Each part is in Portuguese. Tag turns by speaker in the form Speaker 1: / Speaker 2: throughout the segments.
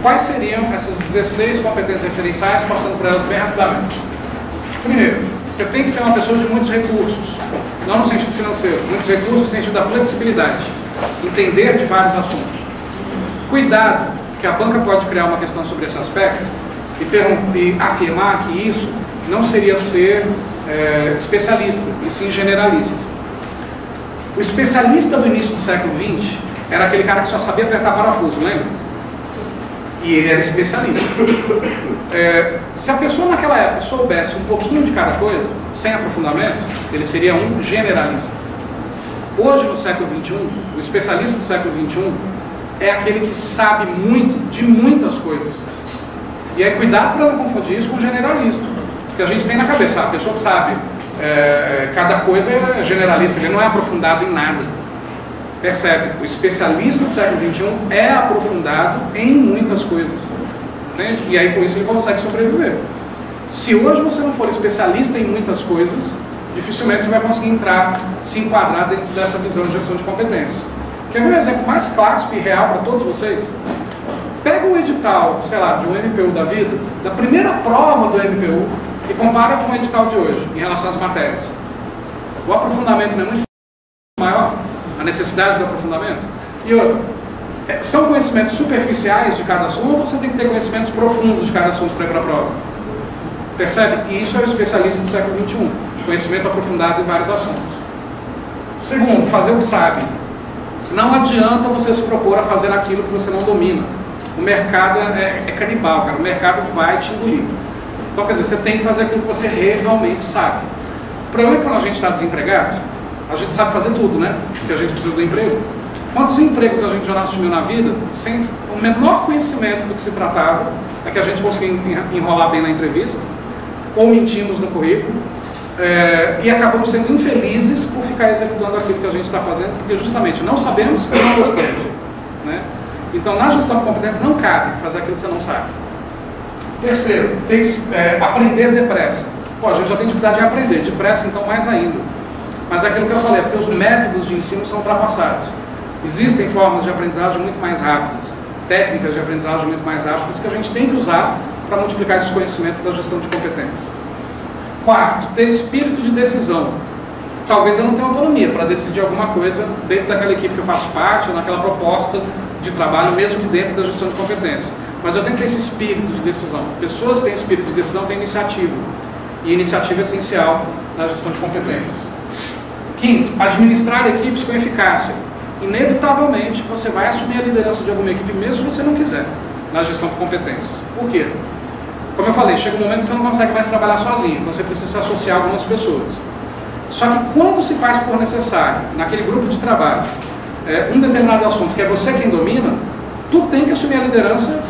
Speaker 1: quais seriam essas 16 competências referenciais, passando por elas bem rapidamente? Primeiro, você tem que ser uma pessoa de muitos recursos, não no sentido financeiro, muitos recursos no sentido da flexibilidade, entender de vários assuntos. Cuidado, que a banca pode criar uma questão sobre esse aspecto e afirmar que isso não seria ser especialista, e sim generalista. O especialista do início do século XX era aquele cara que só sabia apertar parafuso, lembra? Sim. E ele era especialista. Se a pessoa naquela época soubesse um pouquinho de cada coisa, sem aprofundamento, ele seria um generalista. Hoje, no século XXI, o especialista do século XXI é aquele que sabe muito de muitas coisas. E aí, cuidado para não confundir isso com generalista. Porque a gente tem na cabeça, a pessoa que sabe cada coisa é generalista, ele não é aprofundado em nada. Percebe? O especialista do século XXI é aprofundado em muitas coisas. Entende? E aí, com isso, ele consegue sobreviver. Se hoje você não for especialista em muitas coisas, dificilmente você vai conseguir se enquadrar dentro dessa visão de gestão de competências. Quer ver um exemplo mais clássico e real para todos vocês? Pega o edital, sei lá, de um MPU da vida, da primeira prova do MPU, e compara com o edital de hoje, em relação às matérias. O aprofundamento não é muito maior? A necessidade do aprofundamento? E outra, são conhecimentos superficiais de cada assunto, ou você tem que ter conhecimentos profundos de cada assunto para ir para a prova? Percebe? E isso é o especialista do século XXI. Conhecimento aprofundado em vários assuntos. Segundo, fazer o que sabe. Não adianta você se propor a fazer aquilo que você não domina. O mercado é canibal, cara. O mercado vai te engolir. Então, quer dizer, você tem que fazer aquilo que você realmente sabe. O problema é que quando a gente está desempregado, a gente sabe fazer tudo, né? Porque a gente precisa do emprego. Quantos empregos a gente já não assumiu na vida sem o menor conhecimento do que se tratava, é que a gente conseguiu enrolar bem na entrevista, ou mentimos no currículo, e acabamos sendo infelizes por ficar executando aquilo que a gente está fazendo, porque justamente não sabemos e não gostamos, né? Então, na gestão de competências não cabe fazer aquilo que você não sabe. Terceiro, aprender depressa. Pô, a gente já tem dificuldade de aprender, depressa então mais ainda. Mas é aquilo que eu falei, porque os métodos de ensino são ultrapassados. Existem formas de aprendizagem muito mais rápidas, técnicas de aprendizagem muito mais rápidas que a gente tem que usar para multiplicar esses conhecimentos da gestão de competências. Quarto, ter espírito de decisão. Talvez eu não tenha autonomia para decidir alguma coisa dentro daquela equipe que eu faço parte ou naquela proposta de trabalho, mesmo que dentro da gestão de competências. Mas eu tenho que ter esse espírito de decisão. Pessoas que têm espírito de decisão têm iniciativa. E iniciativa é essencial na gestão de competências. Quinto, administrar equipes com eficácia. Inevitavelmente, você vai assumir a liderança de alguma equipe, mesmo se você não quiser, na gestão de competências. Por quê? Como eu falei, chega um momento que você não consegue mais trabalhar sozinho, então você precisa se associar a algumas pessoas. Só que quando se faz por necessário, naquele grupo de trabalho, um determinado assunto que é você quem domina, tu tem que assumir a liderança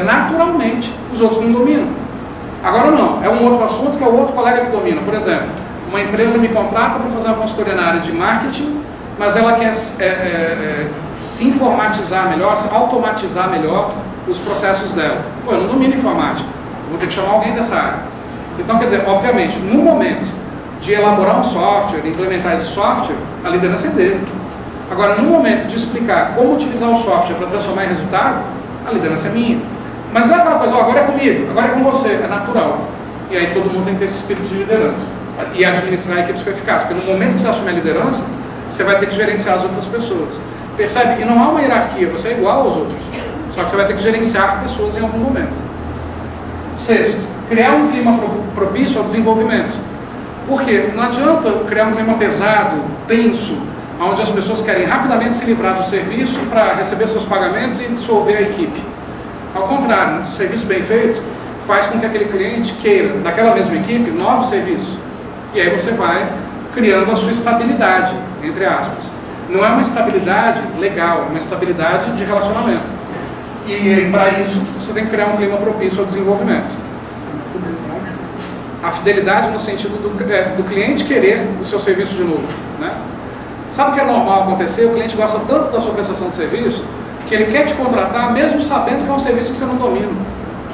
Speaker 1: naturalmente, os outros não dominam. Agora não, é um outro assunto que é o outro colega que domina. Por exemplo, uma empresa me contrata para fazer uma consultoria na área de marketing, mas ela quer se informatizar melhor, se automatizar melhor os processos dela. Pô, eu não domino informática, eu vou ter que chamar alguém dessa área. Então, quer dizer, obviamente, no momento de elaborar um software, de implementar esse software, a liderança é dele. Agora, no momento de explicar como utilizar o software para transformar em resultado, a liderança é minha. Mas não é aquela coisa, agora é comigo, agora é com você, é natural. E aí todo mundo tem que ter esse espírito de liderança. E administrar equipes com eficácia. Porque no momento que você assume a liderança, você vai ter que gerenciar as outras pessoas. Percebe? E não há uma hierarquia, você é igual aos outros. Só que você vai ter que gerenciar pessoas em algum momento. Sexto, criar um clima propício ao desenvolvimento. Por quê? Não adianta criar um clima pesado, tenso, onde as pessoas querem rapidamente se livrar do serviço para receber seus pagamentos e dissolver a equipe. Ao contrário, um serviço bem feito faz com que aquele cliente queira, daquela mesma equipe, novos serviços. E aí você vai criando a sua estabilidade, entre aspas. Não é uma estabilidade legal, é uma estabilidade de relacionamento. E para isso, você tem que criar um clima propício ao desenvolvimento. A fidelidade no sentido do cliente querer o seu serviço de novo, né? Sabe o que é normal acontecer? O cliente gosta tanto da sua prestação de serviço que ele quer te contratar mesmo sabendo que é um serviço que você não domina.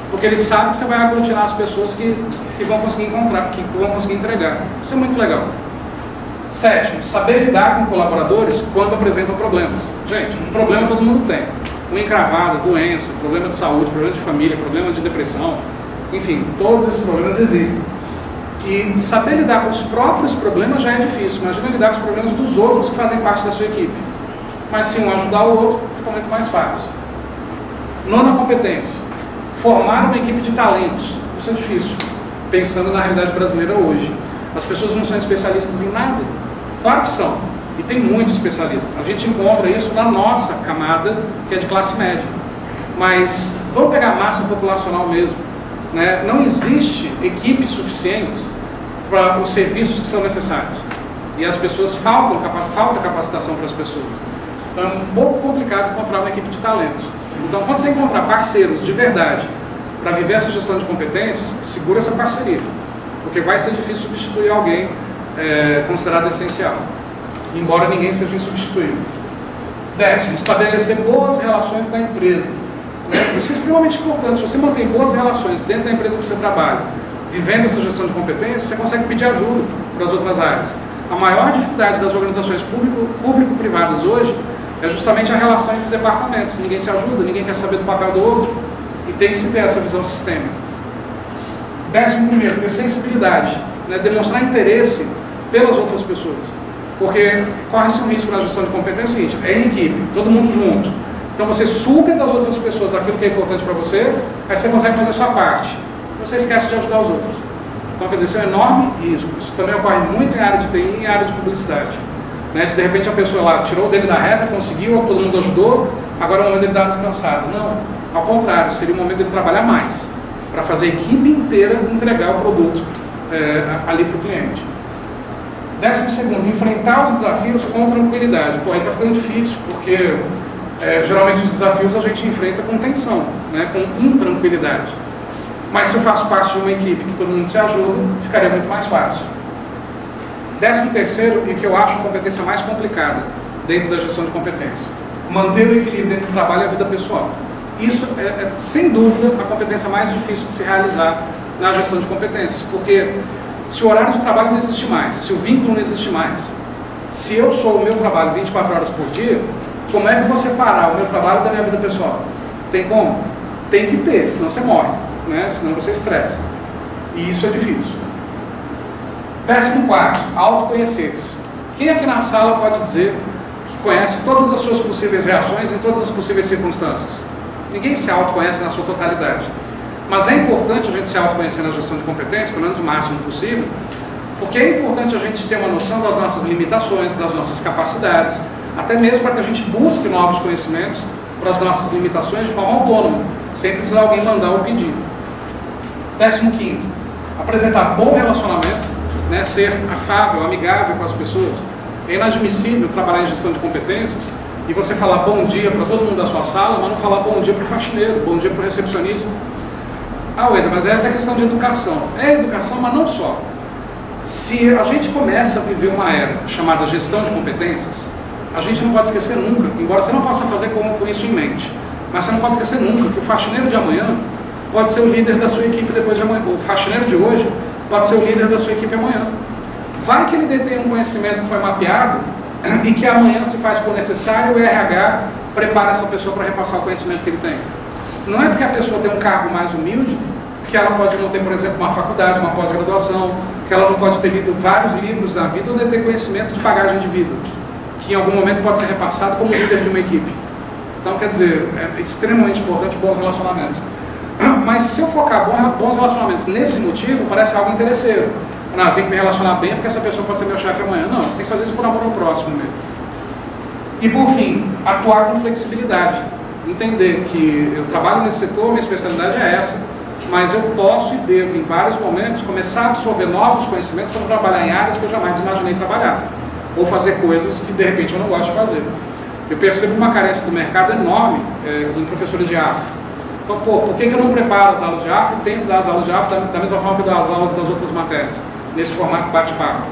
Speaker 1: Porque ele sabe que você vai aglutinar as pessoas que vão conseguir encontrar, que vão conseguir entregar. Isso é muito legal. Sétimo, saber lidar com colaboradores quando apresentam problemas. Gente, um problema todo mundo tem. unha encravada, doença, problema de saúde, problema de família, problema de depressão, enfim, todos esses problemas existem. E saber lidar com os próprios problemas já é difícil, imagina lidar com os problemas dos outros que fazem parte da sua equipe. Mas se um ajudar o outro, fica muito mais fácil. Nona competência, formar uma equipe de talentos. Isso é difícil, pensando na realidade brasileira hoje. As pessoas não são especialistas em nada. Claro que são, e tem muitos especialistas. A gente encontra isso na nossa camada, que é de classe média. Mas vamos pegar a massa populacional mesmo, né? Não existe equipes suficientes para os serviços que são necessários. E as pessoas falta capacitação para as pessoas. Então é um pouco complicado encontrar uma equipe de talentos. Então, quando você encontrar parceiros de verdade para viver essa gestão de competências, segura essa parceria, porque vai ser difícil substituir alguém considerado essencial, embora ninguém seja insubstituível. 10º, estabelecer boas relações na empresa. Isso é extremamente importante. Se você mantém boas relações dentro da empresa que você trabalha, vivendo essa gestão de competências, você consegue pedir ajuda para as outras áreas. A maior dificuldade das organizações público-privadas hoje é justamente a relação entre departamentos. Ninguém se ajuda, ninguém quer saber do papel do outro, e tem que se ter essa visão sistêmica. 11º, ter sensibilidade, né? Demonstrar interesse pelas outras pessoas, porque corre-se um risco na gestão de competência, é o seguinte, é em equipe, todo mundo junto. Então você suga das outras pessoas aquilo que é importante para você, aí você consegue fazer a sua parte, você esquece de ajudar os outros. Então, quer dizer, isso é um enorme risco. Isso também ocorre muito em área de TI e em área de publicidade. Né? De repente a pessoa lá tirou o dele da reta, conseguiu, todo mundo ajudou, agora é o momento dele dar descansado. Não, ao contrário, seria o momento dele trabalhar mais, para fazer a equipe inteira entregar o produto ali para o cliente. 12º, enfrentar os desafios com tranquilidade. Pô, aí está ficando difícil, porque geralmente os desafios a gente enfrenta com tensão, né? Com intranquilidade. Mas se eu faço parte de uma equipe que todo mundo se ajuda, ficaria muito mais fácil. 13º, e que eu acho a competência mais complicada dentro da gestão de competência, manter o equilíbrio entre o trabalho e a vida pessoal. Isso é sem dúvida, a competência mais difícil de se realizar na gestão de competências, porque se o horário de trabalho não existe mais, se o vínculo não existe mais, se eu sou o meu trabalho 24 horas por dia, como é que eu vou separar o meu trabalho da minha vida pessoal? Tem como? Tem que ter, senão você morre, né? Senão você estressa. E isso é difícil. 14º, autoconhecer-se. Quem aqui na sala pode dizer que conhece todas as suas possíveis reações em todas as possíveis circunstâncias? Ninguém se autoconhece na sua totalidade. Mas é importante a gente se autoconhecer na gestão de competência, pelo menos o máximo possível, porque é importante a gente ter uma noção das nossas limitações, das nossas capacidades, até mesmo para que a gente busque novos conhecimentos para as nossas limitações de forma autônoma, sem precisar alguém mandar ou pedir. 15º, apresentar bom relacionamento, né, ser afável, amigável com as pessoas. É inadmissível trabalhar em gestão de competências e você falar bom dia para todo mundo da sua sala, mas não falar bom dia para o faxineiro, bom dia para o recepcionista. Ah, Wender, mas é até questão de educação. É educação, mas não só. Se a gente começa a viver uma era chamada gestão de competências, a gente não pode esquecer nunca, embora você não possa fazer com isso em mente, mas você não pode esquecer nunca que o faxineiro de amanhã pode ser o líder da sua equipe depois de amanhã. O faxineiro de hoje pode ser o líder da sua equipe amanhã. Vai que ele detém um conhecimento que foi mapeado e que amanhã se faz por necessário, o RH prepara essa pessoa para repassar o conhecimento que ele tem. Não é porque a pessoa tem um cargo mais humilde que ela pode não ter, por exemplo, uma faculdade, uma pós-graduação, que ela não pode ter lido vários livros na vida ou ter conhecimento de bagagem de vida, que em algum momento pode ser repassado como líder de uma equipe. Então, quer dizer, é extremamente importante bons relacionamentos. Mas se eu focar bons relacionamentos nesse motivo, parece algo interesseiro. Não, eu tenho que me relacionar bem porque essa pessoa pode ser meu chefe amanhã. Não, você tem que fazer isso por amor ao próximo mesmo. E por fim, atuar com flexibilidade. Entender que eu trabalho nesse setor, minha especialidade é essa, mas eu posso e devo, em vários momentos, começar a absorver novos conhecimentos para trabalhar em áreas que eu jamais imaginei trabalhar, ou fazer coisas que de repente eu não gosto de fazer. Eu percebo uma carência do mercado enorme em professores de AF. Então, por que eu não preparo as aulas de AF e tento dar as aulas de AF da mesma forma que eu dou as aulas das outras matérias, nesse formato bate-papo?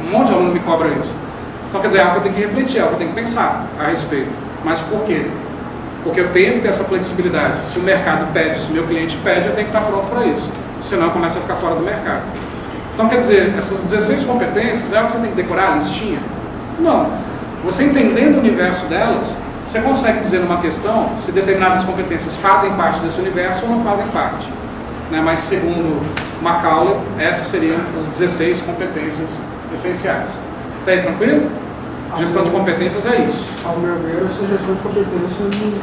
Speaker 1: Um monte de aluno me cobra isso. Então, quer dizer, é algo que eu tenho que refletir, é algo que eu tenho que pensar a respeito. Mas por quê? Porque eu tenho que ter essa flexibilidade. Se o mercado pede, se o meu cliente pede, eu tenho que estar pronto para isso. Senão eu começo a ficar fora do mercado. Então, quer dizer, essas 16 competências, é algo que você tem que decorar a listinha? Não. Você entendendo o universo delas, você consegue dizer numa questão se determinadas competências fazem parte desse universo ou não fazem parte. Né? Mas segundo Macaulay, essas seriam as 16 competências essenciais. Está aí tranquilo? Gestão de competências é isso.
Speaker 2: Ao meu ver, essa gestão de competências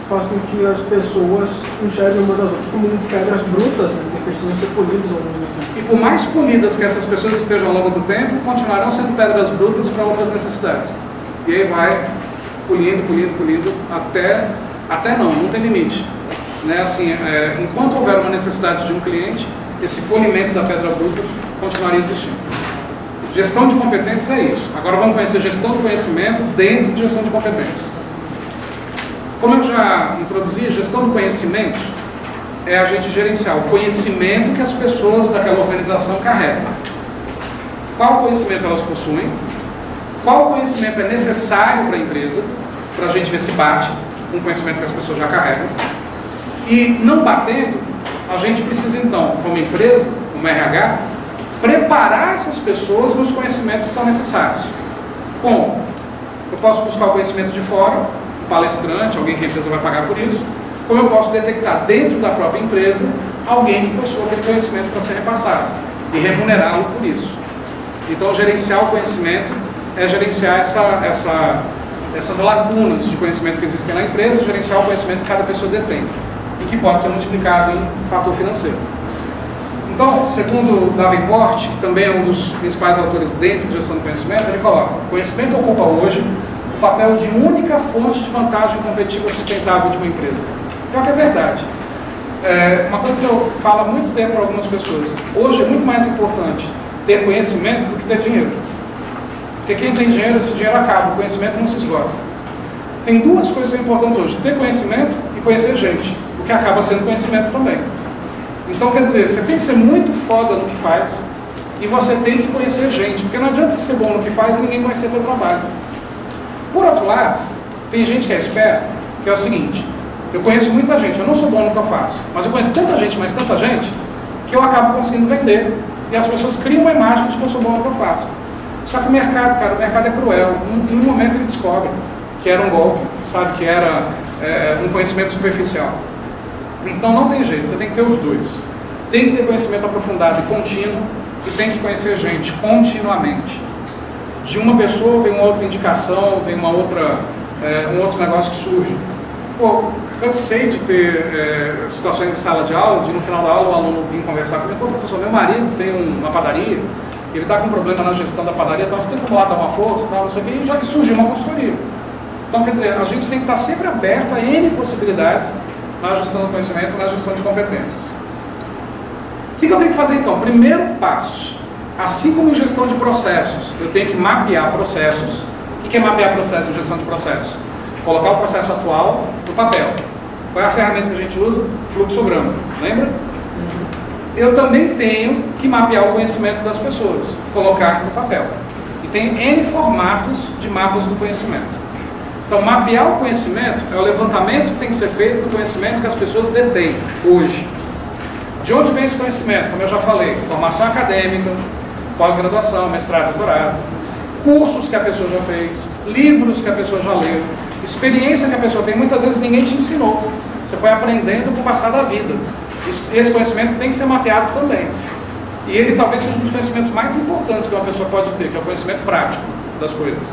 Speaker 2: faz com que as pessoas enxerguem umas às outras como pedras brutas, né, que precisam ser polidas ao longo do tempo.
Speaker 1: E por mais polidas que essas pessoas estejam ao longo do tempo, continuarão sendo pedras brutas para outras necessidades. E aí vai polindo, até não tem limite. Né? Assim, enquanto houver uma necessidade de um cliente, esse polimento da pedra bruta continuaria existindo. Gestão de competências é isso. Agora vamos conhecer gestão do conhecimento dentro de gestão de competências. Como eu já introduzi, gestão do conhecimento é a gente gerenciar o conhecimento que as pessoas daquela organização carregam. Qual conhecimento elas possuem, qual conhecimento é necessário para a empresa, para a gente ver se bate com o conhecimento que as pessoas já carregam. E não batendo, a gente precisa então, como empresa, como RH, preparar essas pessoas nos conhecimentos que são necessários. Como? Eu posso buscar o conhecimento de fora, um palestrante, alguém que a empresa vai pagar por isso, como eu posso detectar dentro da própria empresa alguém que possua aquele conhecimento para ser repassado e remunerá-lo por isso. Então, gerenciar o conhecimento é gerenciar essas lacunas de conhecimento que existem na empresa, gerenciar o conhecimento que cada pessoa detém e que pode ser multiplicado em fator financeiro. Então, segundo Davenport, que também é um dos principais autores dentro de gestão do conhecimento, ele coloca: o conhecimento ocupa hoje o papel de única fonte de vantagem competitiva sustentável de uma empresa. Pior que é verdade. Uma coisa que eu falo há muito tempo para algumas pessoas: hoje é muito mais importante ter conhecimento do que ter dinheiro. Porque quem tem dinheiro, esse dinheiro acaba, o conhecimento não se esgota. Tem duas coisas que são importantes hoje: ter conhecimento e conhecer gente, o que acaba sendo conhecimento também. Então, quer dizer, você tem que ser muito foda no que faz e você tem que conhecer gente, porque não adianta você ser bom no que faz e ninguém conhecer teu trabalho. Por outro lado, tem gente que é esperta, que é o seguinte: eu conheço muita gente, eu não sou bom no que eu faço, mas eu conheço tanta gente, mas tanta gente, que eu acabo conseguindo vender. E as pessoas criam uma imagem de que eu sou bom no que eu faço. Só que o mercado, cara, o mercado é cruel. Em um momento ele descobre que era um golpe, sabe, que era um conhecimento superficial. Então não tem jeito, você tem que ter os dois. Tem que ter conhecimento aprofundado e contínuo e tem que conhecer gente continuamente. De uma pessoa vem uma outra indicação, vem um outro negócio que surge. Pô, cansei de ter situações em sala de aula, de no final da aula o aluno vir conversar comigo: pô, professor, meu marido tem uma padaria, ele está com um problema na gestão da padaria, então você tem como lá dar uma força, tal, não sei o quê, e já surgiu uma consultoria. Então, quer dizer, a gente tem que estar sempre aberto a N possibilidades na gestão do conhecimento, na gestão de competências. O que eu tenho que fazer então? Primeiro passo: assim como em gestão de processos, eu tenho que mapear processos. O que é mapear processos em gestão de processos? Colocar o processo atual no papel. Qual é a ferramenta que a gente usa? Fluxograma, lembra? Eu também tenho que mapear o conhecimento das pessoas, colocar no papel. E tem N formatos de mapas do conhecimento. Então, mapear o conhecimento é o levantamento que tem que ser feito do conhecimento que as pessoas detêm hoje. De onde vem esse conhecimento? Como eu já falei: formação acadêmica, pós-graduação, mestrado, doutorado, cursos que a pessoa já fez, livros que a pessoa já leu, experiência que a pessoa tem. Muitas vezes ninguém te ensinou, você foi aprendendo com o passar da vida. Esse conhecimento tem que ser mapeado também. E ele talvez seja um dos conhecimentos mais importantes que uma pessoa pode ter, que é o conhecimento prático das coisas.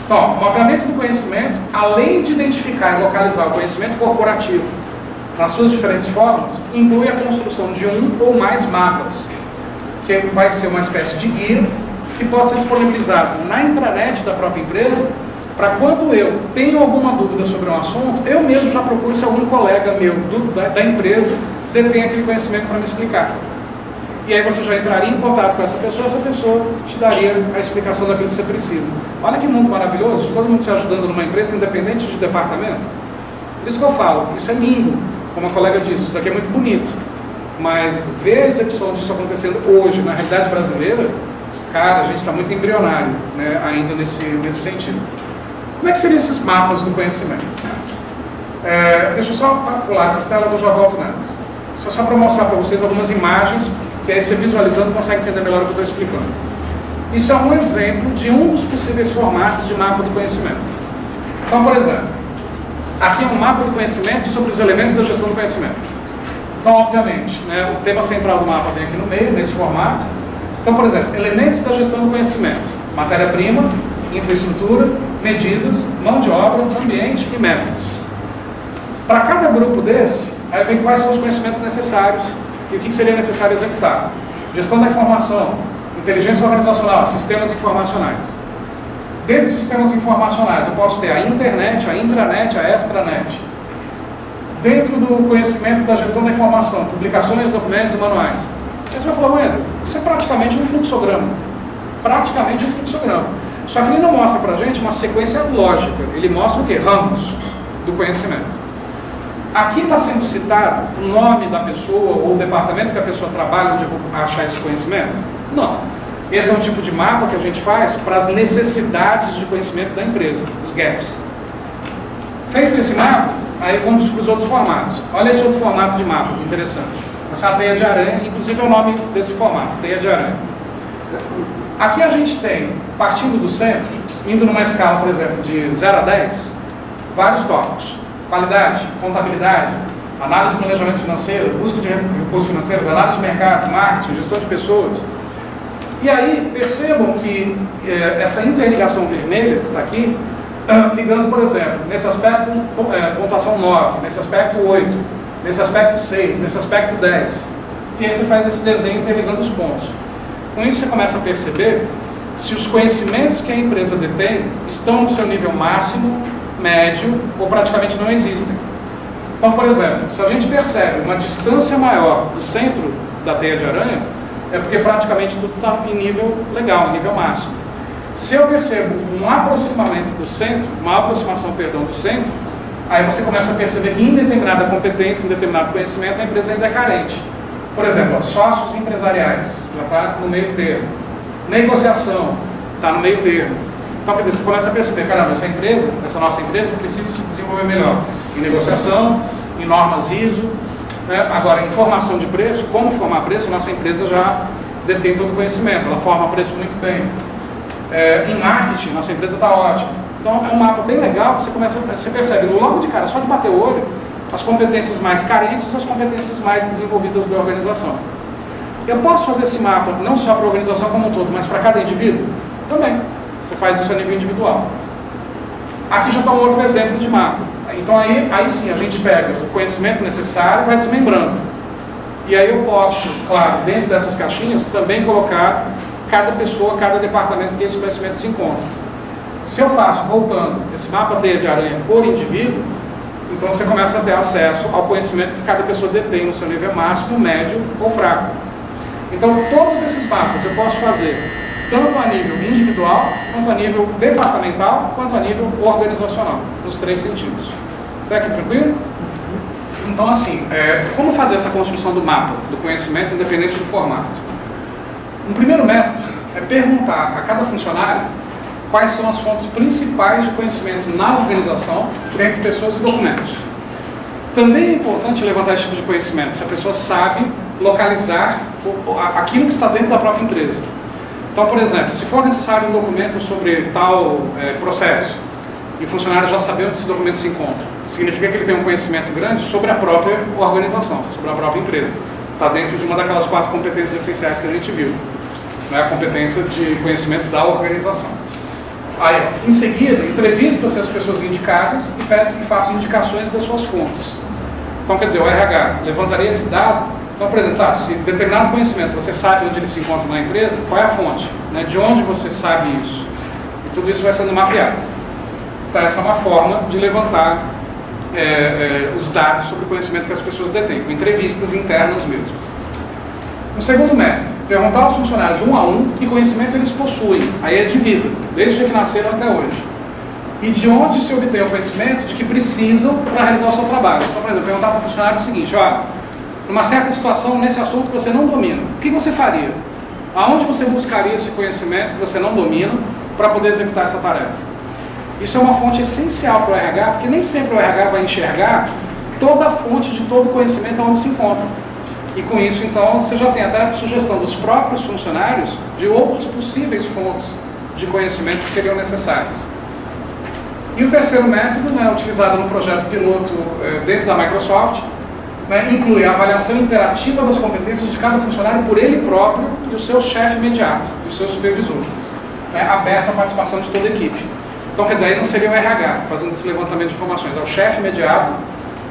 Speaker 1: Então, o mapeamento do conhecimento, além de identificar e localizar o conhecimento corporativo nas suas diferentes formas, inclui a construção de um ou mais mapas, que vai ser uma espécie de guia que pode ser disponibilizado na intranet da própria empresa, para quando eu tenho alguma dúvida sobre um assunto, eu mesmo já procuro se algum colega meu da empresa detém aquele conhecimento para me explicar. E aí você já entraria em contato com essa pessoa te daria a explicação daquilo que você precisa. Olha que mundo maravilhoso, todo mundo se ajudando numa empresa, independente de departamento. Por isso que eu falo, isso é lindo. Como a colega disse, isso daqui é muito bonito. Mas ver a execução disso acontecendo hoje, na realidade brasileira, cara, a gente está muito embrionário, né, ainda nesse sentido. Como é que seriam esses mapas do conhecimento? Deixa eu só pular essas telas, eu já volto nelas. Isso é só para mostrar para vocês algumas imagens, que aí você visualizando consegue entender melhor o que eu estou explicando. Isso é um exemplo de um dos possíveis formatos de mapa do conhecimento. Então, por exemplo, aqui é um mapa do conhecimento sobre os elementos da gestão do conhecimento. Então, obviamente, né, o tema central do mapa vem aqui no meio, nesse formato. Então, por exemplo, elementos da gestão do conhecimento: matéria-prima, infraestrutura, medidas, mão de obra, ambiente e métodos. Para cada grupo desse, aí vem quais são os conhecimentos necessários e o que seria necessário executar. Gestão da informação, inteligência organizacional, sistemas informacionais. Dentro dos sistemas informacionais, eu posso ter a internet, a intranet, a extranet. Dentro do conhecimento da gestão da informação, publicações, documentos e manuais. Aí você vai falar, Wendel, isso é praticamente um fluxograma. Praticamente um fluxograma. Só que ele não mostra pra gente uma sequência lógica. Ele mostra o quê? Ramos do conhecimento. Aqui está sendo citado o nome da pessoa ou o departamento que a pessoa trabalha onde eu vou achar esse conhecimento? Não. Esse é um tipo de mapa que a gente faz para as necessidades de conhecimento da empresa, os gaps. Feito esse mapa, aí vamos para os outros formatos. Olha esse outro formato de mapa, que interessante. Essa é a teia de aranha, inclusive é o nome desse formato, teia de aranha. Aqui a gente tem, partindo do centro, indo numa escala, por exemplo, de 0 a 10, vários tópicos. Qualidade, contabilidade, análise e planejamento financeiro, busca de recursos financeiros, análise de mercado, marketing, gestão de pessoas. E aí, percebam que essa interligação vermelha que está aqui, ligando, por exemplo, nesse aspecto, pontuação 9, nesse aspecto 8, nesse aspecto 6, nesse aspecto 10. E aí você faz esse desenho interligando os pontos. Com isso você começa a perceber se os conhecimentos que a empresa detém estão no seu nível máximo, médio ou praticamente não existem. Então, por exemplo, se a gente percebe uma distância maior do centro da teia de aranha, é porque praticamente tudo está em nível legal, em nível máximo. Se eu percebo um aproximamento do centro, uma aproximação, perdão, do centro, aí você começa a perceber que em determinada competência, em determinado conhecimento, a empresa ainda é carente. Por exemplo, sócios empresariais, já está no meio termo. Negociação, está no meio termo. Então, quer dizer, você começa a perceber, caramba, essa nossa empresa precisa se desenvolver melhor em negociação, em normas ISO, né? Agora, em formação de preço, como formar preço, nossa empresa já detém todo o conhecimento, ela forma preço muito bem. Em marketing, nossa empresa está ótima. Então, é um mapa bem legal, que você percebe logo de cara, só de bater o olho, as competências mais carentes e as competências mais desenvolvidas da organização. Eu posso fazer esse mapa não só para a organização como um todo, mas para cada indivíduo? Também. Você faz isso a nível individual. Aqui já está um outro exemplo de mapa. Então aí sim a gente pega o conhecimento necessário e vai desmembrando. E aí eu posso, claro, dentro dessas caixinhas, também colocar cada pessoa, cada departamento que esse conhecimento se encontra. Se eu faço, voltando, esse mapa teia de aranha por indivíduo, então você começa a ter acesso ao conhecimento que cada pessoa detém no seu nível máximo, médio ou fraco. Então todos esses mapas eu posso fazer tanto a nível individual, quanto a nível departamental, quanto a nível organizacional, nos 3 sentidos. Está aqui tranquilo? Então, assim, como fazer essa construção do mapa, do conhecimento, independente do formato? Um primeiro método é perguntar a cada funcionário quais são as fontes principais de conhecimento na organização, entre pessoas e documentos. Também é importante levantar esse tipo de conhecimento, se a pessoa sabe localizar aquilo que está dentro da própria empresa. Então, por exemplo, se for necessário um documento sobre tal processo, e o funcionário já saber onde esse documento se encontra, significa que ele tem um conhecimento grande sobre a própria organização, sobre a própria empresa. Está dentro de uma daquelas 4 competências essenciais que a gente viu. Não é a competência de conhecimento da organização. Aí, em seguida, entrevista-se as pessoas indicadas e pede que façam indicações das suas fontes. Então, quer dizer, o RH levantaria esse dado. Então, por exemplo, se determinado conhecimento você sabe onde ele se encontra na empresa, qual é a fonte? Né? De onde você sabe isso? E tudo isso vai sendo mapeado. Então, essa é uma forma de levantar os dados sobre o conhecimento que as pessoas detêm, com entrevistas internas mesmo. Um segundo método, perguntar aos funcionários de 1 a 1 que conhecimento eles possuem, aí é de vida, desde o dia que nasceram até hoje. E de onde se obtém o conhecimento de que precisam para realizar o seu trabalho. Então, por exemplo, perguntar para o funcionário o seguinte, olha, numa certa situação, nesse assunto que você não domina, o que você faria? Aonde você buscaria esse conhecimento que você não domina para poder executar essa tarefa? Isso é uma fonte essencial para o RH, porque nem sempre o RH vai enxergar toda a fonte de todo o conhecimento onde se encontra. E com isso, então, você já tem até a sugestão dos próprios funcionários de outras possíveis fontes de conhecimento que seriam necessárias. E o terceiro método, né, utilizado no projeto piloto dentro da Microsoft, né, inclui a avaliação interativa das competências de cada funcionário por ele próprio e o seu chefe imediato, e o seu supervisor, né, aberta à participação de toda a equipe. Então, quer dizer, aí não seria o RH fazendo esse levantamento de informações, é o chefe imediato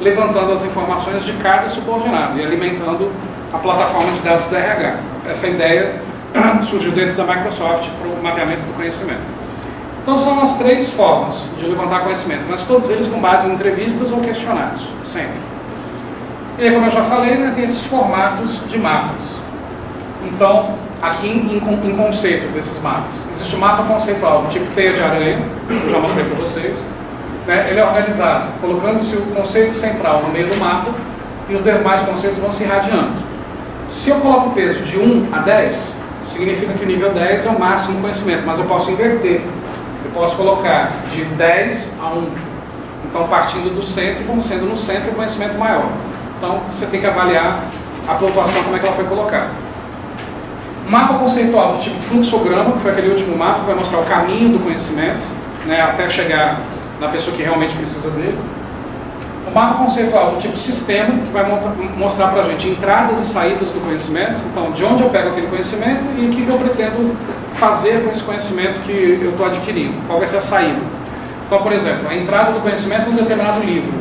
Speaker 1: levantando as informações de cada subordinado e alimentando a plataforma de dados do RH. Essa ideia surgiu dentro da Microsoft para o mapeamento do conhecimento. Então são as três formas de levantar conhecimento, mas todos eles com base em entrevistas ou questionários, sempre. E aí, como eu já falei, né, tem esses formatos de mapas. Então, aqui em conceito desses mapas, existe o mapa conceitual do tipo teia de aranha, que eu já mostrei para vocês. Né, ele é organizado, colocando-se o conceito central no meio do mapa e os demais conceitos vão se irradiando. Se eu coloco o peso de 1 a 10, significa que o nível 10 é o máximo conhecimento, mas eu posso inverter. Eu posso colocar de 10 a 1. Então, partindo do centro, como sendo no centro o conhecimento maior. Então, você tem que avaliar a pontuação, como é que ela foi colocada. Mapa conceitual do tipo fluxograma, que foi aquele último mapa que vai mostrar o caminho do conhecimento, né, até chegar na pessoa que realmente precisa dele. O mapa conceitual do tipo sistema, que vai mostrar para a gente entradas e saídas do conhecimento. Então, de onde eu pego aquele conhecimento e o que eu pretendo fazer com esse conhecimento que eu estou adquirindo. Qual vai ser a saída? Então, por exemplo, a entrada do conhecimento em um determinado livro.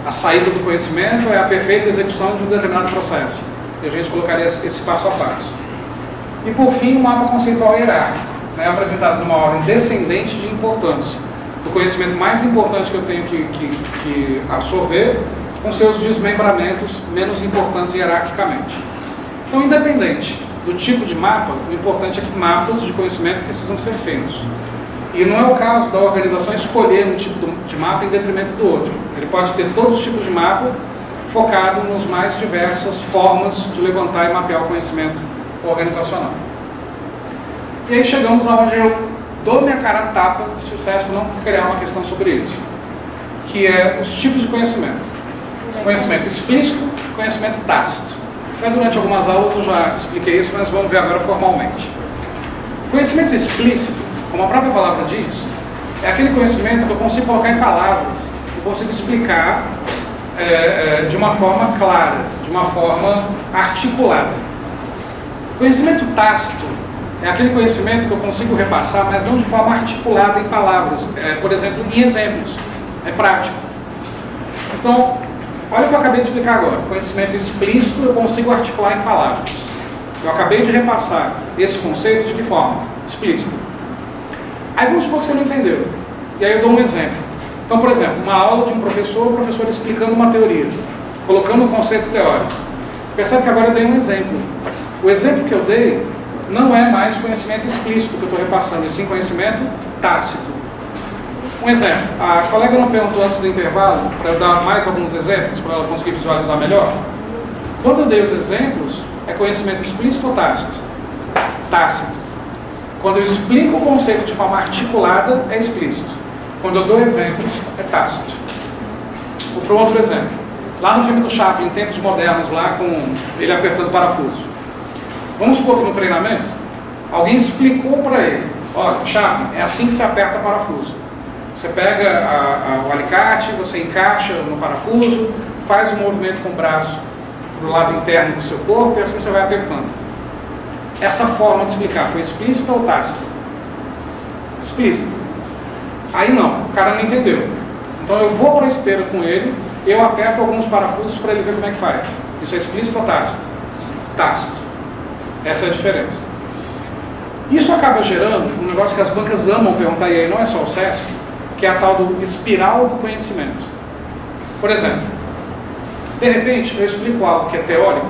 Speaker 1: A saída do conhecimento é a perfeita execução de um determinado processo. E a gente colocaria esse passo a passo. E, por fim, o mapa conceitual hierárquico, né, apresentado numa ordem descendente de importância. Do conhecimento mais importante que eu tenho que absorver, com seus desmembramentos menos importantes hierarquicamente. Então, independente do tipo de mapa, o importante é que mapas de conhecimento precisam ser feitos. E não é o caso da organização escolher um tipo de mapa em detrimento do outro. Ele pode ter todos os tipos de mapa focado nas mais diversas formas de levantar e mapear o conhecimento organizacional. E aí chegamos aonde eu dou minha cara a tapa se o CESP não criar uma questão sobre isso, que é os tipos de conhecimento. Conhecimento explícito e conhecimento tácito. Durante algumas aulas eu já expliquei isso, mas vamos ver agora formalmente. Conhecimento explícito, como a própria palavra diz, é aquele conhecimento que eu consigo colocar em palavras, que eu consigo explicar de uma forma clara, de uma forma articulada. Conhecimento tácito é aquele conhecimento que eu consigo repassar, mas não de forma articulada em palavras, por exemplo, em exemplos, é prático. Então, olha o que eu acabei de explicar agora. Conhecimento explícito eu consigo articular em palavras. Eu acabei de repassar esse conceito de que forma? Explícita. Aí vamos supor que você não entendeu. E aí eu dou um exemplo. Então, por exemplo, uma aula de um professor, o professor explicando uma teoria, colocando um conceito teórico. Percebe que agora eu dei um exemplo. O exemplo que eu dei não é mais conhecimento explícito que eu estou repassando, e sim conhecimento tácito. Um exemplo, a colega não perguntou antes do intervalo, para eu dar mais alguns exemplos, para ela conseguir visualizar melhor. Quando eu dei os exemplos, é conhecimento explícito ou tácito? Tácito. Quando eu explico o conceito de forma articulada, é explícito. Quando eu dou exemplos, é tácito. Vou para um outro exemplo. Lá no filme do Chaplin, em tempos modernos, lá com ele apertando parafuso. Vamos supor que no treinamento, alguém explicou para ele, olha, Chaplin, é assim que se aperta parafuso. Você pega o alicate, você encaixa no parafuso, faz o movimento com o braço para o lado interno do seu corpo e assim você vai apertando. Essa forma de explicar foi explícita ou tácita? Explícita. Aí não, o cara não entendeu. Então eu vou para a esteira com ele, eu aperto alguns parafusos para ele ver como é que faz. Isso é explícito ou tácito? Tácito. Essa é a diferença. Isso acaba gerando um negócio que as bancas amam perguntar, e aí não é só o CESP, que é a tal do espiral do conhecimento. Por exemplo, de repente eu explico algo que é teórico,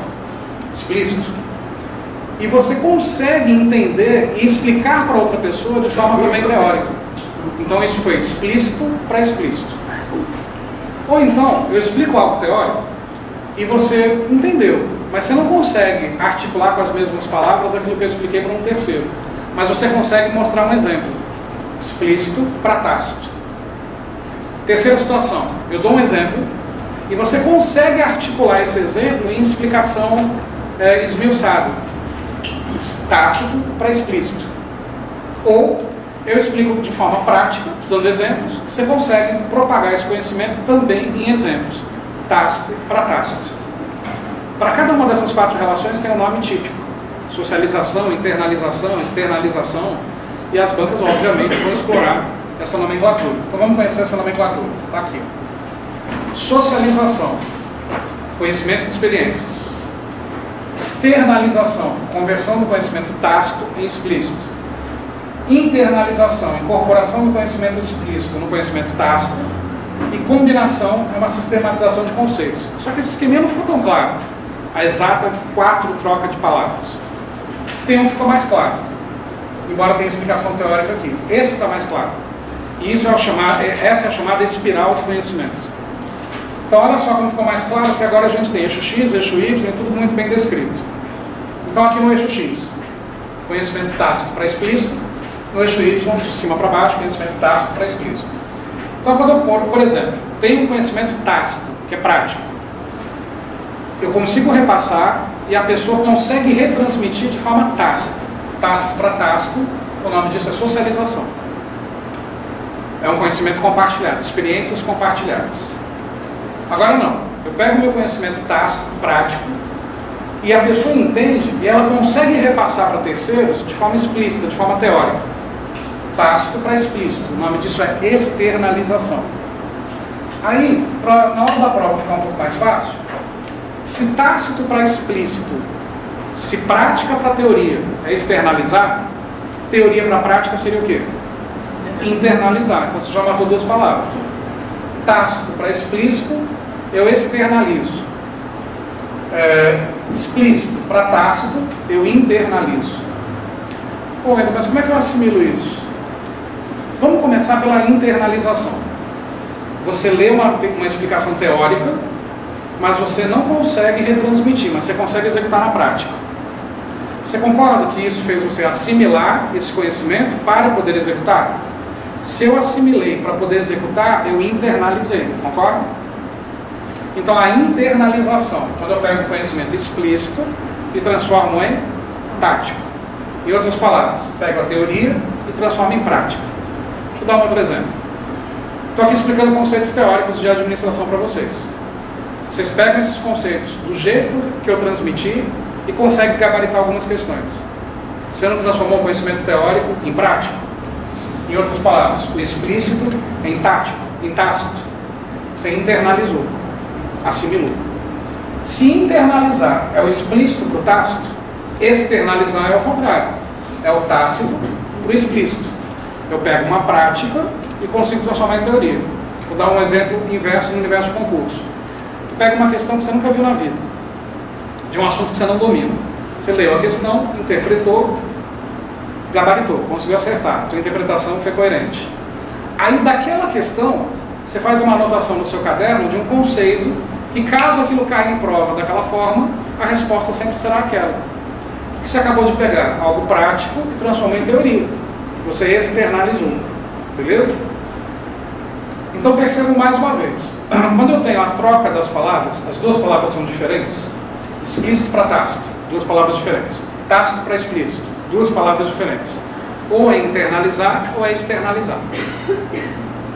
Speaker 1: explícito, e você consegue entender e explicar para outra pessoa de forma também teórica. Então isso foi explícito para explícito. Ou então, eu explico algo teórico e você entendeu, mas você não consegue articular com as mesmas palavras aquilo que eu expliquei para um terceiro. Mas você consegue mostrar um exemplo, explícito para tácito. Terceira situação, eu dou um exemplo e você consegue articular esse exemplo em explicação esmiuçada, tácito para explícito. Ou eu explico de forma prática, dando exemplos, você consegue propagar esse conhecimento também em exemplos, tácito para tácito. Para cada uma dessas 4 relações tem um nome típico: socialização, internalização, externalização, e as bancas, obviamente, vão explorar essa nomenclatura. Então vamos conhecer essa nomenclatura. Está aqui. Socialização, conhecimento de experiências. Externalização, conversão do conhecimento tácito em explícito. Internalização, incorporação do conhecimento explícito no conhecimento tácito. E combinação é uma sistematização de conceitos. Só que esse esquema não ficou tão claro. A exata 4 trocas de palavras. Tem um que ficou mais claro, embora tenha explicação teórica aqui. Esse está mais claro. E isso essa é a chamada espiral do conhecimento. Então olha só como ficou mais claro, que agora a gente tem eixo X, eixo Y, tudo muito bem descrito. Então aqui no eixo X, conhecimento tácito para explícito. No eixo Y, de cima para baixo, conhecimento tácito para explícito. Então quando eu, por exemplo, tenho um conhecimento tácito, que é prático, eu consigo repassar e a pessoa consegue retransmitir de forma tácita. Tácito para tácito, o nome disso é socialização. É um conhecimento compartilhado, experiências compartilhadas. Agora não, eu pego o meu conhecimento tácito, prático, e a pessoa entende e ela consegue repassar para terceiros de forma explícita, de forma teórica. Tácito para explícito, o nome disso é externalização. Aí, na hora da prova ficar um pouco mais fácil, se tácito para explícito, se prática para teoria é externalizar, teoria para prática seria o quê? Internalizar. Então você já matou 2 palavras. Tácito para explícito, eu externalizo. Explícito para tácito, eu internalizo. Pô, mas como é que eu assimilo isso? Vamos começar pela internalização. Você lê uma explicação teórica, mas você não consegue retransmitir, mas você consegue executar na prática. Você concorda que isso fez você assimilar esse conhecimento para poder executar? Se eu assimilei para poder executar, eu internalizei, concorda? Então a internalização, quando eu pego o conhecimento explícito e transformo em tático. Em outras palavras, pego a teoria e transformo em prática. Deixa eu dar um outro exemplo. Estou aqui explicando conceitos teóricos de administração para vocês. Vocês pegam esses conceitos do jeito que eu transmiti e conseguem gabaritar algumas questões. Você não transformou o conhecimento teórico em prático? Em outras palavras, o explícito em tático, em tácito. Você internalizou, assimilou. Se internalizar é o explícito para o tácito, externalizar é o contrário. É o tácito para o explícito. Eu pego uma prática e consigo transformar em teoria. Vou dar um exemplo inverso no universo de concurso. Tu pega uma questão que você nunca viu na vida, de um assunto que você não domina. Você leu a questão, interpretou, gabaritou, conseguiu acertar. Tua interpretação foi coerente. Aí daquela questão, você faz uma anotação no seu caderno de um conceito que, caso aquilo caia em prova daquela forma, a resposta sempre será aquela. O que você acabou de pegar? Algo prático e transformou em teoria. Você externalizou. Beleza? Então percebo mais uma vez. Quando eu tenho a troca das palavras, as 2 palavras são diferentes. Explícito para tácito, 2 palavras diferentes. Tácito para explícito, 2 palavras diferentes. Ou é internalizar ou é externalizar.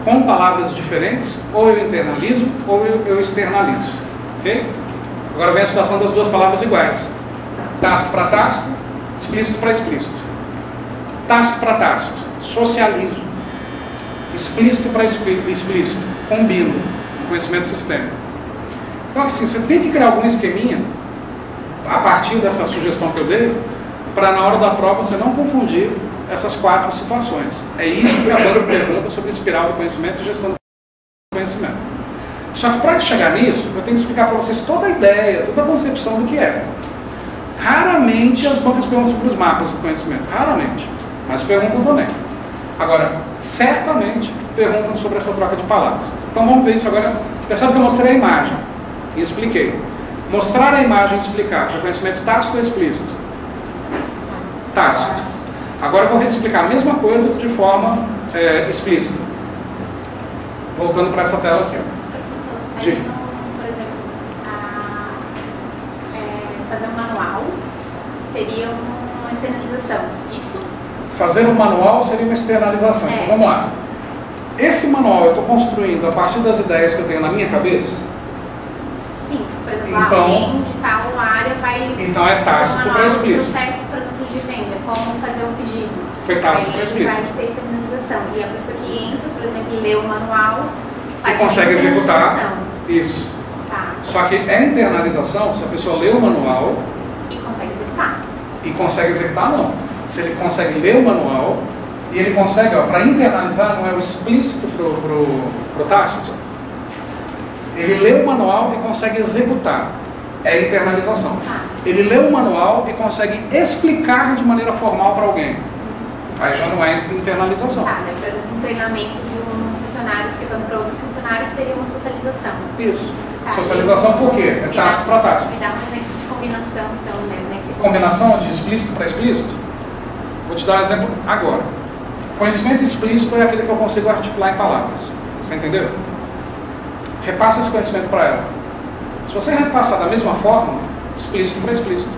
Speaker 1: Com palavras diferentes, ou eu internalizo ou eu externalizo. Ok? Agora vem a situação das 2 palavras iguais. Tácito para tácito, explícito para explícito. Tácito para tácito, socializo. Explícito para explícito, combino. Conhecimento sistêmico. Então assim, você tem que criar algum esqueminha a partir dessa sugestão que eu dei, para na hora da prova você não confundir essas 4 situações. É isso que a banca pergunta sobre espiral do conhecimento e gestão do conhecimento. Só que para chegar nisso, eu tenho que explicar para vocês toda a ideia, toda a concepção do que é. Raramente as bancas perguntam sobre os mapas do conhecimento, raramente, mas perguntam também. Agora, certamente perguntam sobre essa troca de palavras. Então vamos ver isso agora. Percebe que eu mostrei a imagem e expliquei. Mostrar a imagem e explicar foi conhecimento tácito ou explícito? Tácito. Agora eu vou explicar a mesma coisa de forma explícita. Voltando para essa tela aqui. Ó.
Speaker 3: Professor, aí por exemplo, fazer um manual seria uma externalização. Isso?
Speaker 1: Fazer um manual seria uma externalização. Então vamos lá. Esse manual eu estou construindo a partir das ideias que eu tenho na minha cabeça?
Speaker 3: Sim, por exemplo,
Speaker 1: então,
Speaker 3: alguém de tal área vai...
Speaker 1: Então é tácito para explícito.
Speaker 3: Processos, por exemplo, de venda, como fazer um pedido.
Speaker 1: Foi tácito para explícito.
Speaker 3: Vai ser externalização. E a pessoa que entra, por exemplo, e lê o manual, faz
Speaker 1: e consegue executar. Isso.
Speaker 3: Tá.
Speaker 1: Só que é internalização se a pessoa lê o manual...
Speaker 3: E consegue executar.
Speaker 1: E consegue executar, não. Se ele consegue ler o manual... E ele consegue, para internalizar, não é o explícito pro tácito. Ele lê o manual e consegue executar. É internalização. Ele lê o manual e consegue explicar de maneira formal para alguém. Aí já não é internalização.
Speaker 3: Tá, né? Por exemplo, um treinamento de um funcionário explicando para outro funcionário seria uma socialização.
Speaker 1: Isso. Tá. Socialização por quê? É tácito para tácito.
Speaker 3: Me dá um exemplo de combinação, então, né, nesse
Speaker 1: combinação de explícito para explícito? Vou te dar um exemplo agora. Conhecimento explícito é aquele que eu consigo articular em palavras. Você entendeu? Repassa esse conhecimento para ela. Se você repassar da mesma forma, explícito para explícito.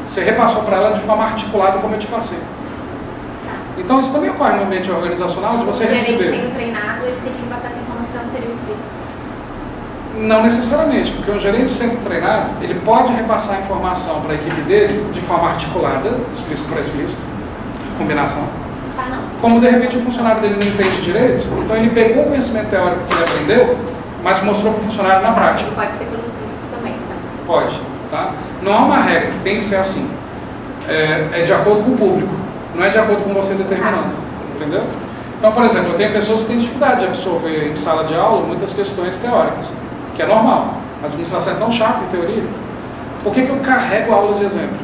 Speaker 1: Você repassou para ela de forma articulada como eu te passei. Então isso também ocorre no ambiente organizacional de você receber.
Speaker 3: O gerente sendo treinado, ele tem que passar essa informação, seria o explícito?
Speaker 1: Não necessariamente, porque um gerente sendo treinado, ele pode repassar a informação para a equipe dele de forma articulada, explícito para explícito. Combinação.
Speaker 3: Não.
Speaker 1: Como de repente o funcionário dele não entende direito, então ele pegou o conhecimento teórico que ele aprendeu, mas mostrou para o funcionário na prática.
Speaker 3: Pode ser pelo explícito também, tá?
Speaker 1: Pode, tá? Não há uma regra, tem que ser assim. É de acordo com o público, não é de acordo com você determinando. Entendeu? Então, por exemplo, eu tenho pessoas que têm dificuldade de absorver em sala de aula muitas questões teóricas, que é normal. A administração é tão chata em teoria. Por que eu carrego a aula de exemplo?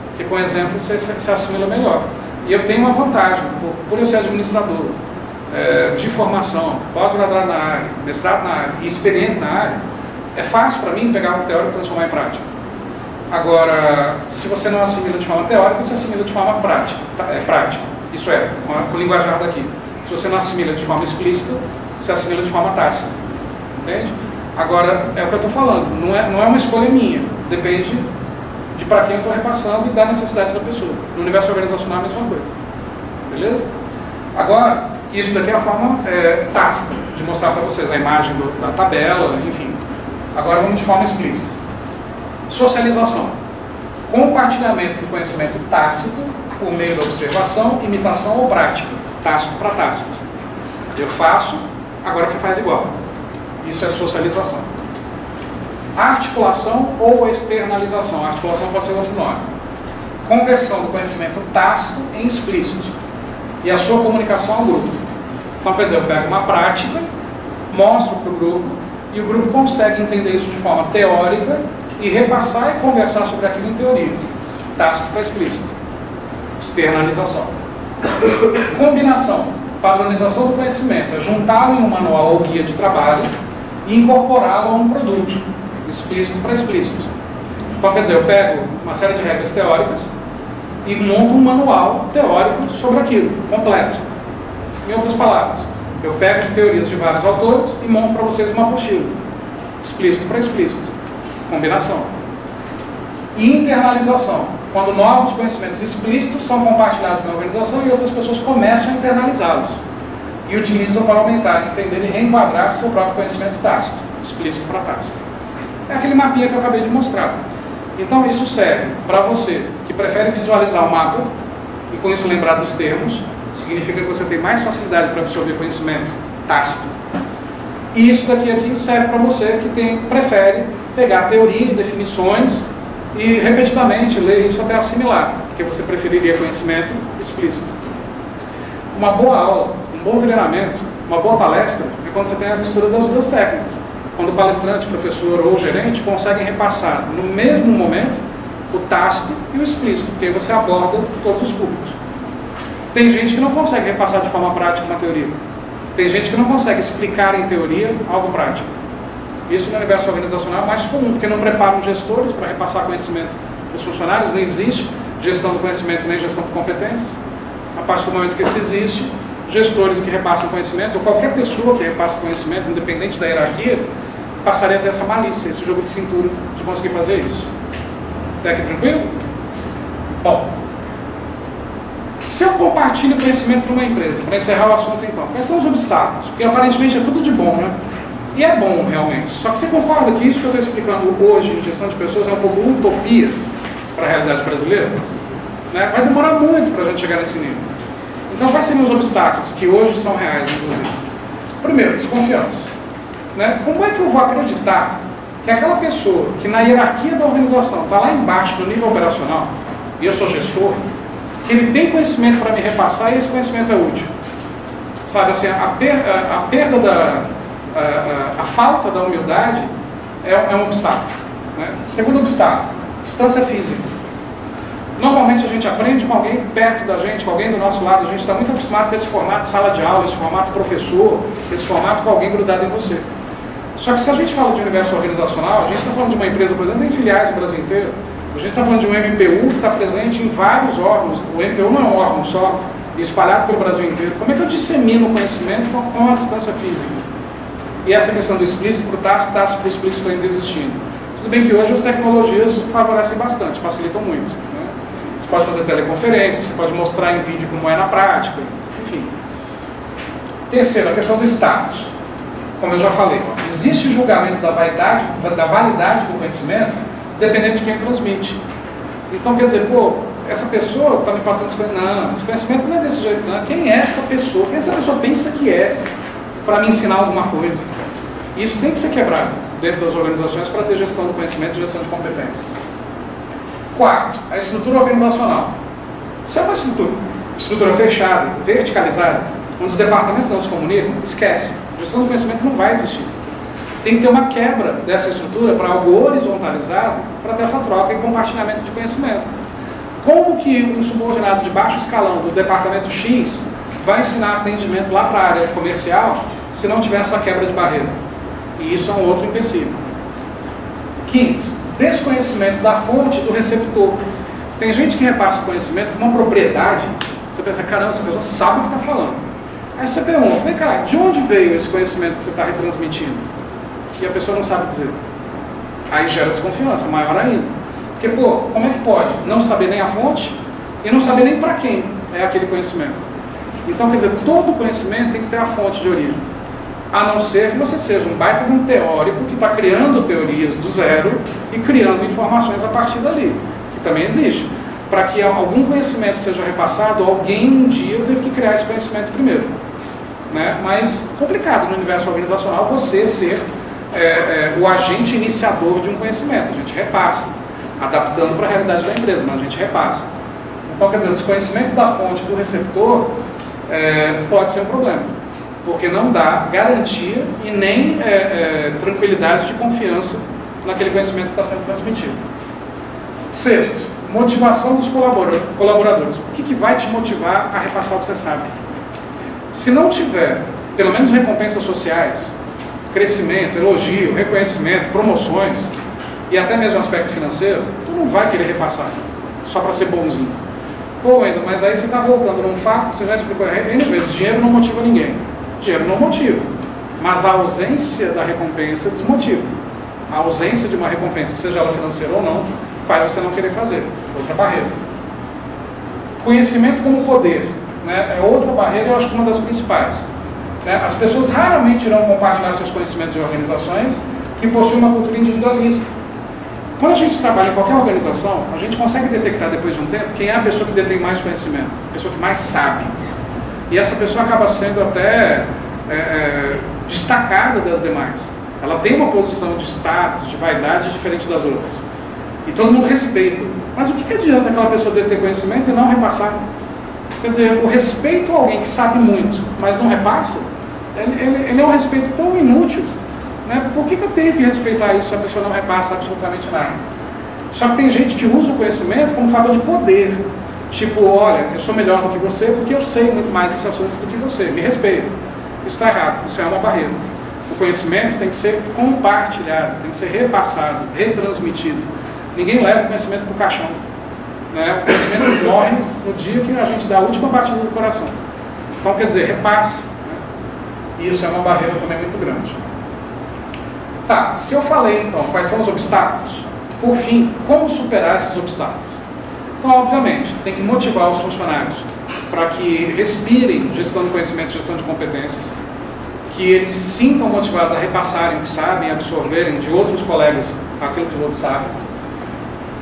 Speaker 1: Porque com exemplo você se assimila melhor. E eu tenho uma vantagem, por eu ser administrador de formação, pós-graduado na área, mestrado na área e experiência na área, é fácil para mim pegar um teórico e transformar em prática. Agora, se você não assimila de forma teórica, você assimila de forma prática. Isso é, com o linguajar daqui. Se você não assimila de forma explícita, você assimila de forma tácita. Entende? Agora, é o que eu estou falando, não é uma escolha minha, depende de para quem eu estou repassando e da necessidade da pessoa. No universo organizacional é a mesma coisa. Beleza? Agora, isso daqui é a forma tácita de mostrar para vocês a imagem da tabela, enfim. Agora vamos de forma explícita. Socialização. Compartilhamento do conhecimento tácito por meio da observação, imitação ou prática. Tácito para tácito. Eu faço, agora você faz igual. Isso é socialização. Articulação ou externalização. A articulação pode ser outro nome. Conversão do conhecimento tácito em explícito. E a sua comunicação ao grupo. Então, quer dizer, eu pego uma prática, mostro para o grupo, e o grupo consegue entender isso de forma teórica e repassar e conversar sobre aquilo em teoria. Tácito para explícito. Externalização. Combinação. Padronização do conhecimento. É juntá-lo em um manual ou guia de trabalho e incorporá-lo a um produto. Explícito para explícito. Então, quer dizer, eu pego uma série de regras teóricas e monto um manual teórico sobre aquilo, completo. Em outras palavras, eu pego teorias de vários autores e monto para vocês uma apostila. Explícito para explícito. Combinação. E internalização. Quando novos conhecimentos explícitos são compartilhados na organização e outras pessoas começam a internalizá-los. E utilizam para aumentar, estender e reenquadrar seu próprio conhecimento tácito. Explícito para tácito. É aquele mapinha que eu acabei de mostrar. Então isso serve para você que prefere visualizar o mapa e com isso lembrar dos termos, significa que você tem mais facilidade para absorver conhecimento tácito. E isso daqui serve para você que prefere pegar teoria, definições e repetidamente ler isso até assimilar, porque você preferiria conhecimento explícito. Uma boa aula, um bom treinamento, uma boa palestra é quando você tem a mistura das duas técnicas. Quando o palestrante, professor ou gerente conseguem repassar no mesmo momento o tácito e o explícito, porque aí você aborda todos os públicos. Tem gente que não consegue repassar de forma prática uma teoria. Tem gente que não consegue explicar em teoria algo prático. Isso no universo organizacional é mais comum, porque não preparam gestores para repassar conhecimento para os funcionários, não existe gestão do conhecimento nem gestão de competências. A partir do momento que isso existe, gestores que repassam conhecimentos, ou qualquer pessoa que repasse conhecimento, independente da hierarquia, passaria a ter essa malícia, esse jogo de cintura de conseguir fazer isso. Até aqui tranquilo? Bom, Se eu compartilho conhecimento numa empresa, para encerrar o assunto então, quais são os obstáculos? Porque aparentemente é tudo de bom, né? E é bom realmente. Só que você concorda que isso que eu estou explicando hoje em gestão de pessoas é um pouco utopia para a realidade brasileira? Né? Vai demorar muito para a gente chegar nesse nível. Então quais seriam os obstáculos que hoje são reais, inclusive? Primeiro, desconfiança. Né? Como é que eu vou acreditar que aquela pessoa que na hierarquia da organização está lá embaixo no nível operacional, e eu sou gestor, que ele tem conhecimento para me repassar e esse conhecimento é útil? Sabe, assim, a perda a falta da humildade é um obstáculo. Né? Segundo obstáculo, distância física. Normalmente a gente aprende com alguém perto da gente, com alguém do nosso lado, a gente está muito acostumado com esse formato sala de aula, esse formato professor, esse formato com alguém grudado em você. Só que se a gente fala de universo organizacional, a gente está falando de uma empresa, por exemplo, tem filiais no Brasil inteiro, a gente está falando de um MPU que está presente em vários órgãos, o MPU não é um órgão só, espalhado pelo Brasil inteiro. Como é que eu dissemino o conhecimento com a distância física? E essa questão do explícito para o tácito, tácito para o explícito ainda existindo. Tudo bem que hoje as tecnologias favorecem bastante, facilitam muito. Né? Você pode fazer teleconferência, você pode mostrar em vídeo como é na prática, enfim. Terceiro, a questão do status. Como eu já falei, existe julgamento da validade do conhecimento dependendo de quem transmite. Então quer dizer, pô, essa pessoa está me passando esse conhecimento. Não, esse conhecimento não é desse jeito, não. Quem é essa pessoa? Quem essa pessoa pensa que é para me ensinar alguma coisa? Isso tem que ser quebrado dentro das organizações para ter gestão do conhecimento e gestão de competências. Quarto, a estrutura organizacional. Se é uma estrutura fechada, verticalizada, onde os departamentos não se comunicam, esquece. A gestão do conhecimento não vai existir. Tem que ter uma quebra dessa estrutura para algo horizontalizado para ter essa troca e compartilhamento de conhecimento. Como que um subordinado de baixo escalão do departamento X vai ensinar atendimento lá para a área comercial se não tiver essa quebra de barreira? E isso é um outro empecilho. Quinto, desconhecimento da fonte do receptor. Tem gente que repassa conhecimento com uma propriedade, você pensa, caramba, essa pessoa sabe o que está falando. Aí você pergunta, vem cá, de onde veio esse conhecimento que você está retransmitindo? E a pessoa não sabe dizer. Aí gera desconfiança, maior ainda. Porque, pô, como é que pode não saber nem a fonte e não saber nem para quem é aquele conhecimento? Então, quer dizer, todo conhecimento tem que ter a fonte de origem. A não ser que você seja um baita de um teórico que está criando teorias do zero e criando informações a partir dali, que também existe. Para que algum conhecimento seja repassado, alguém um dia teve que criar esse conhecimento primeiro. Né? Mas complicado no universo organizacional você ser o agente iniciador de um conhecimento. A gente repassa, adaptando para a realidade da empresa, mas a gente repassa. Então, quer dizer, o desconhecimento da fonte do receptor pode ser um problema, porque não dá garantia e nem tranquilidade de confiança naquele conhecimento que está sendo transmitido. Sexto, motivação dos colaboradores. O que vai te motivar a repassar o que você sabe? Se não tiver, pelo menos recompensas sociais, crescimento, elogio, reconhecimento, promoções e até mesmo aspecto financeiro, tu não vai querer repassar só para ser bonzinho. Pô, Wendel, mas aí você está voltando num fato que você já explicou N vezes, dinheiro não motiva ninguém. Dinheiro não motiva, mas a ausência da recompensa desmotiva. A ausência de uma recompensa, seja ela financeira ou não, faz você não querer fazer. Outra barreira. Conhecimento como poder, né? É outra barreira, eu acho que uma das principais. As pessoas raramente irão compartilhar seus conhecimentos em organizações que possuem uma cultura individualista. Quando a gente trabalha em qualquer organização, a gente consegue detectar depois de um tempo quem é a pessoa que detém mais conhecimento, a pessoa que mais sabe. E essa pessoa acaba sendo até destacada das demais. Ela tem uma posição de status, de vaidade diferente das outras. E todo mundo respeita. Mas o que adianta aquela pessoa deter conhecimento e não repassar? Quer dizer, o respeito a alguém que sabe muito, mas não repassa, ele é um respeito tão inútil. Né? Por que eu tenho que respeitar isso se a pessoa não repassa absolutamente nada? Só que tem gente que usa o conhecimento como fator de poder. Tipo, olha, eu sou melhor do que você porque eu sei muito mais esse assunto do que você, me respeita. Isso está errado, isso é uma barreira. O conhecimento tem que ser compartilhado, tem que ser repassado, retransmitido. Ninguém leva o conhecimento para o caixão. Né? O conhecimento morre no dia que a gente dá a última batida do coração. Então, quer dizer, repasse. Né? E isso é uma barreira também muito grande. Tá, se eu falei então quais são os obstáculos, por fim, como superar esses obstáculos? Então, obviamente, tem que motivar os funcionários para que respirem gestão de conhecimento e gestão de competências, que eles se sintam motivados a repassarem o que sabem, absorverem de outros colegas aquilo que os outros sabem.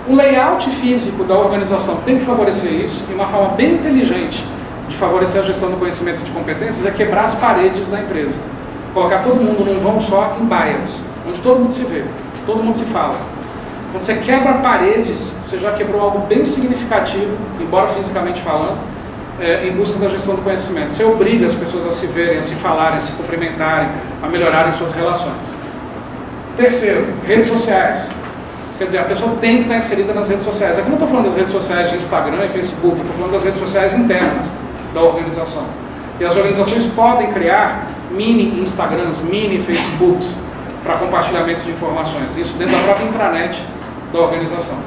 Speaker 1: O layout físico da organização tem que favorecer isso, e uma forma bem inteligente de favorecer a gestão do conhecimento e de competências é quebrar as paredes da empresa. Colocar todo mundo num vão só em baias, onde todo mundo se vê, todo mundo se fala. Quando você quebra paredes, você já quebrou algo bem significativo, embora fisicamente falando, em busca da gestão do conhecimento. Você obriga as pessoas a se verem, a se falarem, a se cumprimentarem, a melhorarem suas relações. Terceiro, redes sociais. Quer dizer, a pessoa tem que estar inserida nas redes sociais. Aqui não estou falando das redes sociais de Instagram e Facebook, estou falando das redes sociais internas da organização. E as organizações podem criar mini Instagrams, mini Facebooks para compartilhamento de informações. Isso dentro da própria intranet da organização.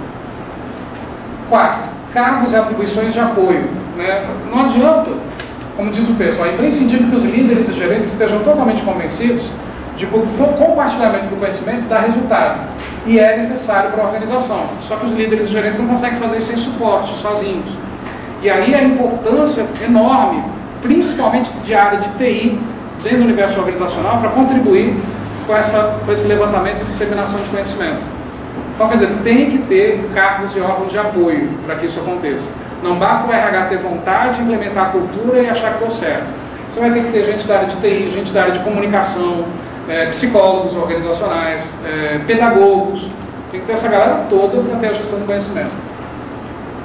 Speaker 1: Quarto, cargos e atribuições de apoio. Né? Não adianta, como diz o texto, é imprescindível que os líderes e gerentes estejam totalmente convencidos de que o compartilhamento do conhecimento dá resultado e é necessário para a organização. Só que os líderes e gerentes não conseguem fazer isso sem suporte, sozinhos. E aí a importância enorme, principalmente de área de TI, dentro do universo organizacional, para contribuir com esse levantamento e disseminação de conhecimento. Então, quer dizer, tem que ter cargos e órgãos de apoio para que isso aconteça. Não basta o RH ter vontade de implementar a cultura e achar que deu certo. Você vai ter que ter gente da área de TI, gente da área de comunicação, psicólogos organizacionais, pedagogos. Tem que ter essa galera toda para ter a gestão do conhecimento.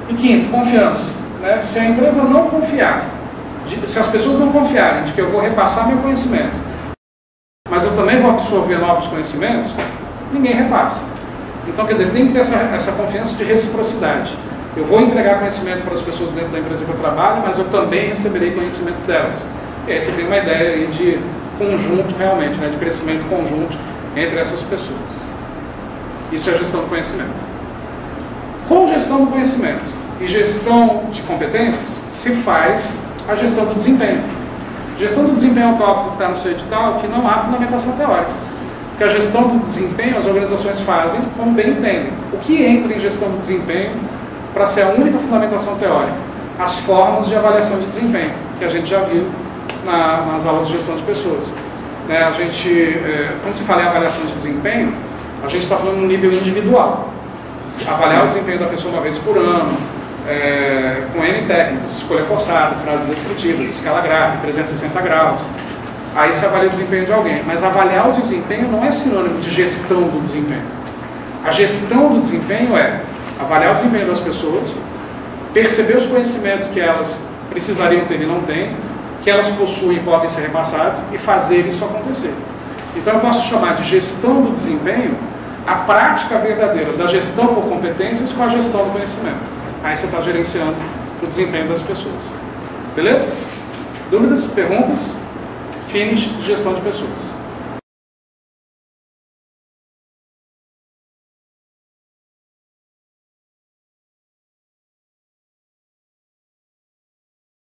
Speaker 1: E quinto, confiança. Né? Se a empresa não confiar, se as pessoas não confiarem de que eu vou repassar meu conhecimento, mas eu também vou absorver novos conhecimentos, ninguém repassa. Então, quer dizer, tem que ter essa confiança de reciprocidade. Eu vou entregar conhecimento para as pessoas dentro da empresa que eu trabalho, mas eu também receberei conhecimento delas. E aí você tem uma ideia aí de conjunto realmente, né, de crescimento conjunto entre essas pessoas. Isso é gestão do conhecimento. Com gestão do conhecimento e gestão de competências, se faz a gestão do desempenho. Gestão do desempenho é um tópico que está no seu edital, que não há fundamentação teórica. Porque a gestão do desempenho as organizações fazem como bem entendem. O que entra em gestão do desempenho para ser a única fundamentação teórica? As formas de avaliação de desempenho, que a gente já viu nas aulas de gestão de pessoas. Né, quando se fala em avaliação de desempenho, a gente está falando no nível individual. Avaliar o desempenho da pessoa uma vez por ano, com N técnicas, escolha forçada, frases descritivas, escala gráfica, 360 graus. Aí se avalia o desempenho de alguém. Mas avaliar o desempenho não é sinônimo de gestão do desempenho. A gestão do desempenho é avaliar o desempenho das pessoas, perceber os conhecimentos que elas precisariam ter e não têm, que elas possuem e podem ser repassados, e fazer isso acontecer. Então eu posso chamar de gestão do desempenho a prática verdadeira da gestão por competências com a gestão do conhecimento. Aí você está gerenciando o desempenho das pessoas. Beleza? Dúvidas? Perguntas? Finish de gestão de pessoas.